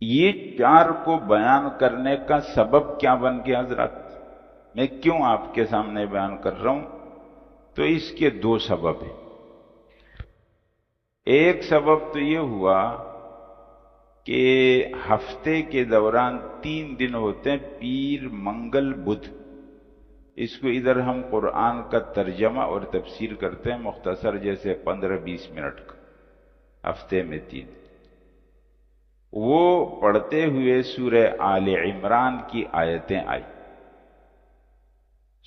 یہ چار کو بیان کرنے کا سبب کیا بن گیا حضرات؟ میں کیوں آپ کے سامنے بیان کر رہا ہوں؟ تو اس کے دو سبب ہیں۔ ایک سبب تو یہ ہوا کہ ہفتے کے دوران 3 دن ہوتے ہیں، پیر، منگل، بدھ۔ اس کو ادھر ہم قرآن کا ترجمہ اور تفسیر کرتے ہیں مختصر، جیسے 15-20 منٹ کا، ہفتے میں 3۔ وہ پڑھتے ہوئے سورہ آل عمران کی آیتیں آئی۔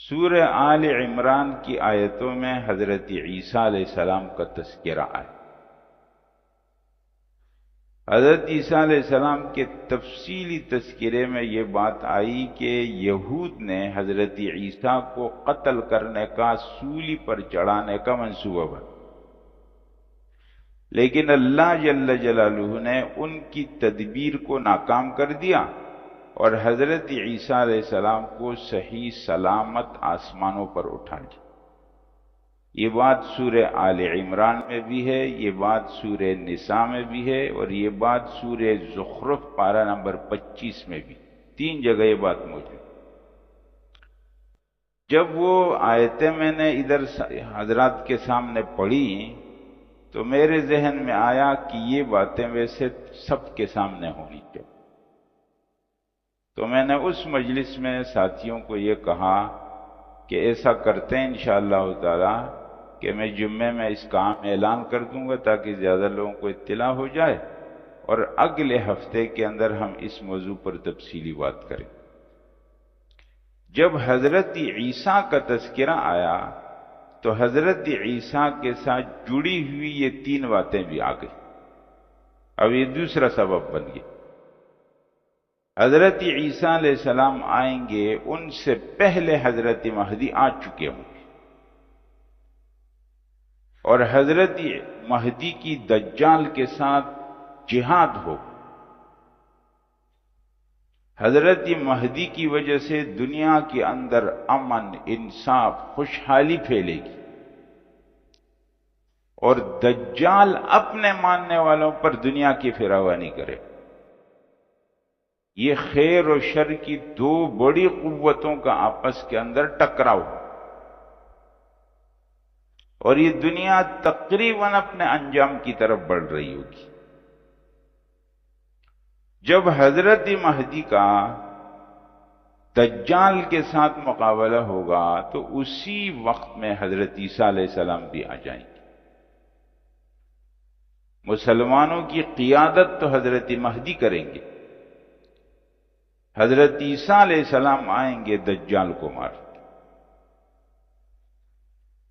سورہ آل عمران کی آیتوں میں حضرت عیسیٰ علیہ السلام کا تذکرہ آیا۔ حضرت عیسیٰ علیہ السلام کے تفصیلی تذکرے میں یہ بات آئی کہ یہود نے حضرت عیسیٰ کو قتل کرنے کا، سولی پر چڑھانے کا منصوبہ بنا، لیکن اللہ جل جلالہ نے ان کی تدبیر کو ناکام کر دیا اور حضرت عیسیٰ علیہ السلام کو صحیح سلامت آسمانوں پر اٹھا لیا۔ یہ بات سورہ آل عمران میں بھی ہے، یہ بات سورہ نساء میں بھی ہے، اور یہ بات سورہ زخرف پارہ نمبر 25 میں بھی، 3 جگہ یہ بات موجود۔ جب وہ آیتیں میں نے ادھر حضرات کے سامنے پڑھی تو میرے ذہن میں آیا کہ یہ باتیں ویسے سب کے سامنے ہونی چاہیے۔ تو میں نے اس مجلس میں ساتھیوں کو یہ کہا کہ ایسا کرتے ہیں انشاءاللہ تعالی کہ میں جمعے میں اس کا عام اعلان کر دوں گا تاکہ زیادہ لوگوں کو اطلاع ہو جائے، اور اگلے ہفتے کے اندر ہم اس موضوع پر تفصیلی بات کریں۔ جب حضرت عیسیٰ کا تذکرہ آیا تو حضرت عیسیٰ کے ساتھ جڑی ہوئی یہ 3 باتیں بھی آ گئی۔ اب یہ دوسرا سبب بن گیا۔ حضرت عیسیٰ علیہ السلام آئیں گے، ان سے پہلے حضرت مہدی آ چکے ہوں گے، اور حضرت مہدی کی دجال کے ساتھ جہاد ہو۔ حضرت مہدی کی وجہ سے دنیا کے اندر امن، انصاف، خوشحالی پھیلے گی، اور دجال اپنے ماننے والوں پر دنیا کی فراوانی کرے۔ یہ خیر و شر کی 2 بڑی قوتوں کا آپس کے اندر ٹکراؤ، اور یہ دنیا تقریباً اپنے انجام کی طرف بڑھ رہی ہوگی۔ جب حضرت مہدی کا دجال کے ساتھ مقابلہ ہوگا تو اسی وقت میں حضرت عیسیٰ علیہ السلام بھی آ جائیں گے۔ مسلمانوں کی قیادت تو حضرت مہدی کریں گے، حضرت عیسیٰ علیہ السلام آئیں گے دجال کو مار۔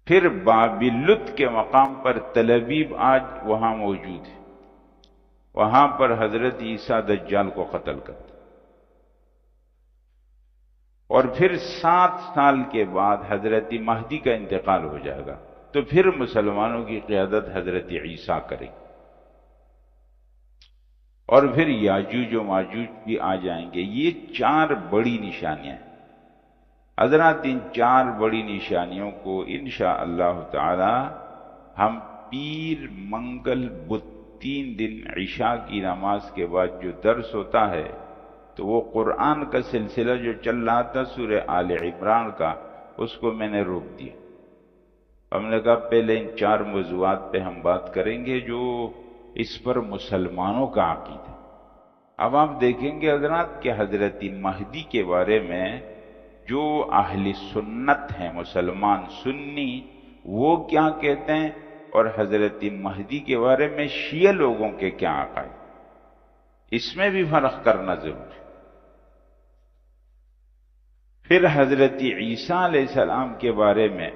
پھر بابلت کے مقام پر تل ابیب آج وہاں موجود ہے، وہاں پر حضرت عیسیٰ دجال کو قتل کرتے، اور پھر 7 سال کے بعد حضرت مہدی کا انتقال ہو جائے گا، تو پھر مسلمانوں کی قیادت حضرت عیسیٰ کریں گے، اور پھر یاجوج و ماجوج بھی آ جائیں گے۔ یہ 4 بڑی نشانیاں ہیں حضرات۔ ان 4 بڑی نشانیوں کو انشاءاللہ تعالی ہم پیر، منگل، بدھ 3 دن عشاء کی نماز کے بعد جو درس ہوتا ہے، تو وہ قرآن کا سلسلہ جو چل رہا تھا سورہ آل عمران کا، اس کو میں نے روک دیا۔ ہم نے کہا پہلے ان 4 موضوعات پہ ہم بات کریں گے جو اس پر مسلمانوں کا عقیدہ ہے۔ اب آپ دیکھیں گے حضرات کہ حضرت مہدی کے بارے میں جو اہل سنت ہیں، مسلمان سنی، وہ کیا کہتے ہیں، اور حضرت مہدی کے بارے میں شیعہ لوگوں کے کیا عقائد، اس میں بھی فرق کرنا ضروری ہے۔ پھر حضرت عیسیٰ علیہ السلام کے بارے میں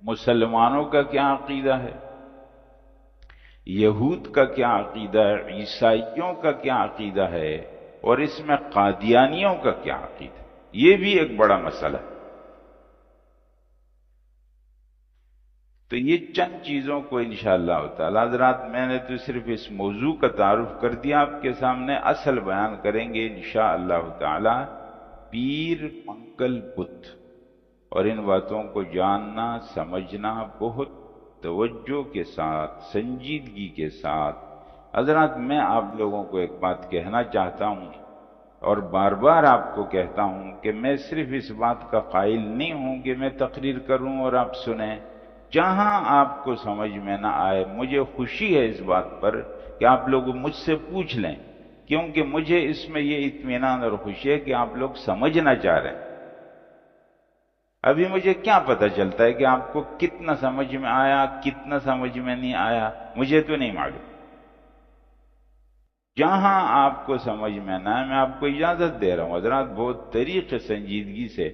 مسلمانوں کا کیا عقیدہ ہے، یہود کا کیا عقیدہ ہے، عیسائیوں کا کیا عقیدہ ہے، اور اس میں قادیانیوں کا کیا عقیدہ ہے، یہ بھی ایک بڑا مسئلہ ہے۔ تو یہ چند چیزوں کو انشاءاللہ تعالی حضرات میں نے تو صرف اس موضوع کا تعارف کر دیا، آپ کے سامنے اصل بیان کریں گے انشاءاللہ تعالی پیر، منگل، بدھ، اور ان باتوں کو جاننا، سمجھنا، بہت توجہ کے ساتھ، سنجیدگی کے ساتھ حضرات میں آپ لوگوں کو ایک بات کہنا چاہتا ہوں اور بار بار آپ کو کہتا ہوں کہ میں صرف اس بات کا قائل نہیں ہوں کہ میں تقریر کروں اور آپ سنیں. جہاں آپ کو سمجھ میں نہ آئے مجھے خوشی ہے اس بات پر کہ آپ لوگ مجھ سے پوچھ لیں، کیونکہ مجھے اس میں یہ اطمینان اور خوشی ہے کہ آپ لوگ سمجھنا چاہ رہے ہیں. ابھی مجھے کیا پتہ چلتا ہے کہ آپ کو کتنا سمجھ میں آیا کتنا سمجھ میں نہیں آیا، مجھے تو نہیں معلوم. جہاں آپ کو سمجھ میں نہ آئے میں آپ کو اجازت دے رہا ہوں حضرات، بہت طریقے سنجیدگی سے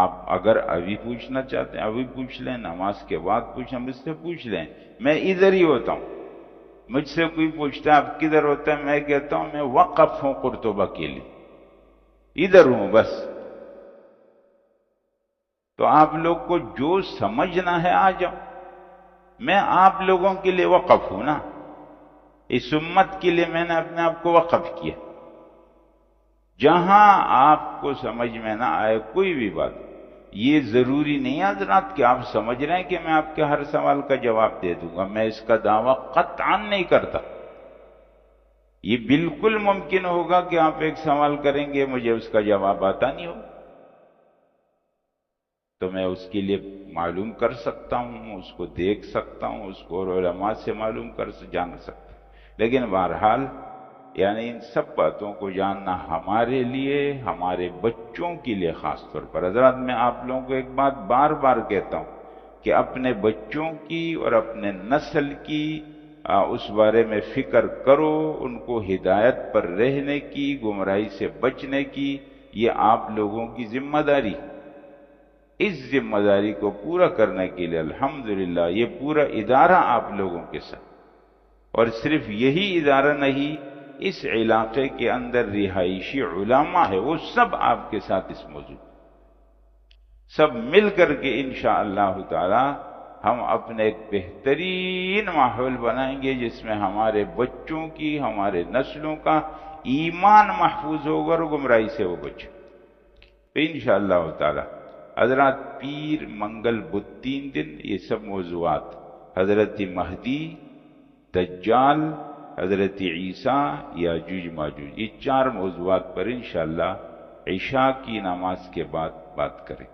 آپ اگر ابھی پوچھنا چاہتے ہیں ابھی پوچھ لیں، نماز کے بعد پوچھیں، مجھ سے پوچھ لیں. میں ادھر ہی ہوتا ہوں. مجھ سے کوئی پوچھتا ہے آپ کدھر ہوتا ہے، میں کہتا ہوں میں وقف ہوں قرطبہ کے لیے، ادھر ہوں بس. تو آپ لوگ کو جو سمجھنا ہے آ جاؤ، میں آپ لوگوں کے لیے وقف ہوں نا. اس امت کے لیے میں نے اپنے آپ کو وقف کیا. جہاں آپ کو سمجھ میں نہ آئے کوئی بھی بات، یہ ضروری نہیں حضرات کہ آپ سمجھ رہے ہیں کہ میں آپ کے ہر سوال کا جواب دے دوں گا. میں اس کا دعویٰ قطعاً نہیں کرتا. یہ بالکل ممکن ہوگا کہ آپ ایک سوال کریں گے مجھے اس کا جواب آتا نہیں ہو، تو میں اس کے لیے معلوم کر سکتا ہوں، اس کو دیکھ سکتا ہوں، اس کو علماء سے معلوم جان سکتا ہوں. لیکن بہرحال یعنی ان سب باتوں کو جاننا ہمارے لیے، ہمارے بچوں کے لیے خاص طور پر حضرات میں آپ لوگوں کو ایک بات بار بار کہتا ہوں کہ اپنے بچوں کی اور اپنے نسل کی اس بارے میں فکر کرو، ان کو ہدایت پر رہنے کی، گمراہی سے بچنے کی. یہ آپ لوگوں کی ذمہ داری. اس ذمہ داری کو پورا کرنے کے لیے الحمدللہ یہ پورا ادارہ آپ لوگوں کے ساتھ، اور صرف یہی ادارہ نہیں، اس علاقے کے اندر رہائشی علماء ہے، وہ سب آپ کے ساتھ اس موضوع، سب مل کر کے انشاءاللہ تعالی ہم اپنے ایک بہترین ماحول بنائیں گے جس میں ہمارے بچوں کی، ہمارے نسلوں کا ایمان محفوظ ہوگا اور گمراہی سے وہ بچے. انشاءاللہ تعالی حضرات پیر منگل بدھ 3 دن یہ سب موضوعات، حضرت مہدی، دجال، حضرت عیسیٰ، یاجوج ماجوج، یہ 4 موضوعات پر انشاءاللہ عشاء کی نماز کے بعد بات کریں.